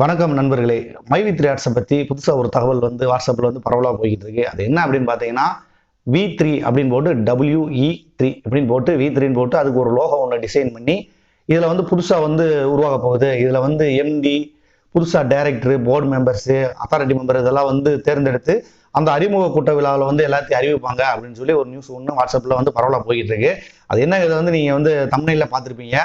வணக்கம் நண்பர்களே. மைவி3 பற்றி புதுசாக ஒரு தகவல் வந்து வாட்ஸ்அப்பில் வந்து பரவலாக போய்கிட்டு இருக்கு. அது என்ன அப்படின்னு பார்த்தீங்கன்னா, V3 அப்படின்னு போட்டு WE3 அப்படின்னு போட்டு V3ன்னு போட்டு அதுக்கு ஒரு லோகோ ஒன்று டிசைன் பண்ணி இதில் வந்து புதுசாக வந்து உருவாக போகுது. இதில் வந்து MD, புதுசாக director, board members, authority member இதெல்லாம் வந்து தேர்ந்தெடுத்து அந்த அறிமுக கூட்ட விழாவில் வந்து எல்லாத்தையும் அறிவிப்பாங்க அப்படின்னு சொல்லி ஒரு நியூஸ் ஒன்று வாட்ஸ்அப்பில் வந்து பரவலாக போய்கிட்டு இருக்கு. அது என்ன, இதை வந்து நீங்கள் வந்து தம்ப்நெயில்ல பார்த்துருப்பீங்க.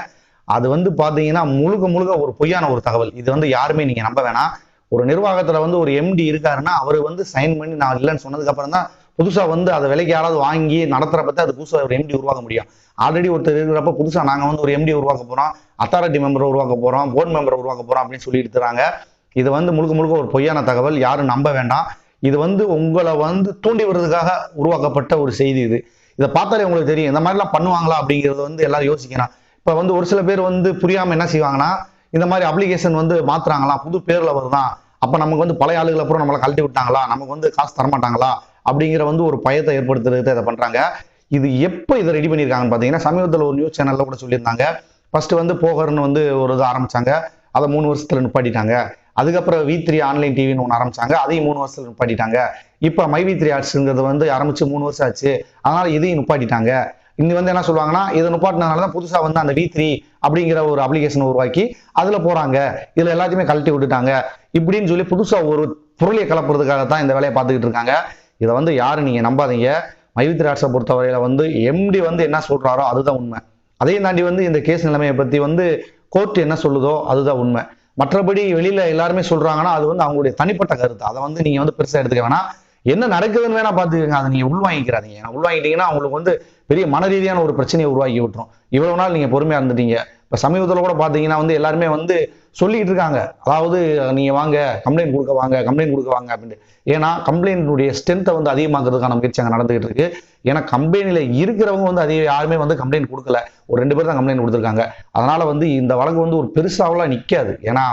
அது வந்து பார்த்தீங்கன்னா முழுக்க முழுக்க ஒரு பொய்யான ஒரு தகவல். இது வந்து யாருமே நீங்க நம்ப வேணாம். ஒரு நிர்வாகத்துல வந்து ஒரு MD இருக்காருன்னா அவர் வந்து சைன் பண்ணி நான் இல்லைன்னு சொன்னதுக்கு அப்புறம் தான் புதுசா வந்து அதை விலைக்கு யாராவது வாங்கி நடத்துறப்ப அது புதுசா ஒரு MD உருவாக்க முடியும். ஆல்ரெடி ஒருத்தர் இருக்கிறப்ப புதுசா நாங்க வந்து ஒரு MD உருவாக்க போறோம், அத்தாரிட்டி மெம்பர் உருவாக்க போறோம், போர்டு மெம்பர் உருவாக்க போறோம் அப்படின்னு சொல்லி எடுத்துறாங்க. இது வந்து முழுக்க முழுக்க ஒரு பொய்யான தகவல். யாரும் நம்ப வேண்டாம். இது வந்து உங்களை வந்து தூண்டி விடுறதுக்காக உருவாக்கப்பட்ட ஒரு செய்தி. இதை பார்த்தாலே உங்களுக்கு தெரியும் இந்த மாதிரிலாம் பண்ணுவாங்களா அப்படிங்கிறது வந்து எல்லாரும் யோசிக்கணும். இப்போ வந்து ஒரு சில பேர் வந்து புரியாம என்ன செய்வாங்கன்னா, இந்த மாதிரி அப்ளிகேஷன் வந்து மாத்துறாங்களா, புது பேர்ல வருதான், அப்ப நமக்கு வந்து பழைய ஆளுகள் அப்புறம் நம்மளை கழட்டி விட்டாங்களா, நமக்கு வந்து காசு தரமாட்டாங்களா அப்படிங்கிற வந்து ஒரு பயத்தை ஏற்படுத்துறதுக்கு இதை பண்றாங்க. இது எப்போ இதை ரெடி பண்ணியிருக்காங்கன்னு பார்த்தீங்கன்னா, சமீபத்தில் ஒரு நியூஸ் சேனல்ல கூட சொல்லியிருந்தாங்க. ஃபர்ஸ்ட் வந்து போகர்னு வந்து ஒரு இது ஆரம்பிச்சாங்க, அதை 3 வருஷத்துல நிப்பாட்டிட்டாங்க. அதுக்கப்புறம் V3 ஆன்லைன் டிவின்னு ஒன்று ஆரம்பிச்சாங்க, அதையும் 3 வருஷத்துல நிப்பாட்டிட்டாங்க. இப்போ மைவி3 ஆர்ட்ஸ்ங்கிறது வந்து ஆரம்பிச்சு 3 வருஷம் ஆச்சு, அதனால இதையும் நிப்பாட்டிட்டாங்க. இன்னி வந்து என்ன சொல்லுவாங்கன்னா, இதை நிப்பாட்டினதுனால தான் புதுசா வந்து அந்த V3 அப்படிங்கிற ஒரு அப்ளிகேஷன் உருவாக்கி அதுல போறாங்க, இதுல எல்லாத்தையுமே கழட்டி விட்டுட்டாங்க இப்படின்னு சொல்லி புதுசா ஒரு பொருளியை கலப்புறதுக்காகத்தான் இந்த வேலையை பார்த்துக்கிட்டு இருக்காங்க. இதை வந்து யாரும் நீங்க நம்பாதீங்க. மைவி3 ஆர்ட்ஸை பொறுத்தவரையில வந்து MD வந்து என்ன சொல்றாரோ அதுதான் உண்மை. அதையும் தாண்டி வந்து இந்த கேஸ் நிலைமையை பத்தி வந்து கோர்ட் என்ன சொல்லுதோ அதுதான் உண்மை. மற்றபடி வெளியில எல்லாருமே சொல்றாங்கன்னா அது வந்து அவங்களுடைய தனிப்பட்ட கருத்து. அதை வந்து நீங்க வந்து பெருசா எடுத்துக்க வேணாம். என்ன நடக்குதுன்னு வேணா பாத்துக்கோங்க, அதை நீங்க உள்வாங்கிக்கிறாதீங்க. உள்வாங்கிட்டீங்கன்னா உங்களுக்கு வந்து பெரிய மன ரீதியான ஒரு பிரச்சனையை உருவாக்கி விட்டுரும். இவ்வளவு நாள் நீங்க பொறுமையா இருந்துட்டீங்க. இப்ப சமீபத்தில் கூட பாத்தீங்கன்னா வந்து எல்லாருமே வந்து சொல்லிட்டு இருக்காங்க, அதாவது நீங்க வாங்க கம்ப்ளைண்ட் கொடுக்க வாங்க, கம்ப்ளைண்ட் கொடுக்க வாங்க அப்படின்னு. ஏன்னா கம்ப்ளைண்ட்டுடைய ஸ்ட்ரென்த்தை வந்து அதிகமாக்குறதுக்கான முயற்சி அங்கே நடந்துகிட்டு இருக்கு. ஏன்னா கம்பெனியில இருக்கிறவங்க வந்து அதிக யாருமே வந்து கம்ப்ளைண்ட் கொடுக்கல, ஒரு 2 பேர் தான் கம்ப்ளைண்ட் கொடுத்துருக்காங்க. அதனால வந்து இந்த வழக்கு வந்து ஒரு பெருசாவெல்லாம் நிக்காது. ஏன்னா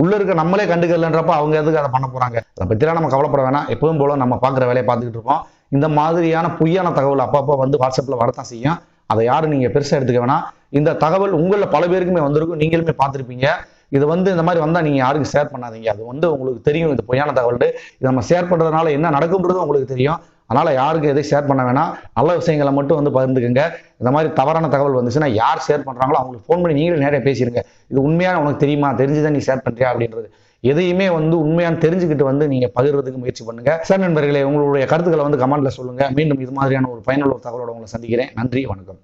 உள்ள இருக்க நம்மளே கண்டுக்கலன்றப்ப அவங்க எதுக்கு அதை பண்ண போறாங்க. அதை பத்திலாம் நம்ம கவலைப்பட வேணாம். எப்பவும் போல நம்ம பாக்குற வேலையை பார்த்துக்கிட்டு இருக்கோம். இந்த மாதிரியான பொய்யான தகவல் அப்பப்போ வந்து வாட்ஸ்அப்ல வரத்தான் செய்யும். அதை யாரும் நீங்க பெருசா எடுத்துக்க வேணாம். இந்த தகவல் உங்கள பல பேருக்குமே வந்திருக்கும், நீங்களுமே பார்த்துருப்பீங்க. இது வந்து இந்த மாதிரி வந்தா நீங்க யாருக்கும் ஷேர் பண்ணாதீங்க. அது வந்து உங்களுக்கு தெரியும் இது பொய்யான தகவல். இது நம்ம ஷேர் பண்றதுனால என்ன நடக்கும்ன்றது உங்களுக்கு தெரியும். அதனால யாருக்கு எதை ஷேர் பண்ண வேணாம். நல்ல விஷயங்களை மட்டும் வந்து பகிர்ந்துக்குங்க. இந்த மாதிரி தவறான தகவல் வந்துச்சுன்னா யார் ஷேர் பண்றாங்களோ அவங்களுக்கு ஃபோன் பண்ணி நீங்களே நேரடியாக பேசிடுங்க. இது உண்மையான உனக்கு தெரியுமா, தெரிஞ்சுதான் நீ ஷேர் பண்றியா அப்படின்றது. எதையுமே வந்து உண்மையான தெரிஞ்சுக்கிட்டு வந்து நீங்க பகிர்றதுக்கு முயற்சி பண்ணுங்க. சார் நண்பர்களே, உங்களுடைய கருத்துக்களை வந்து கமெண்ட்ல சொல்லுங்க. மீண்டும் இது மாதிரியான ஒரு பயனுள்ள தகவலோட உங்களை சந்திக்கிறேன். நன்றி, வணக்கம்.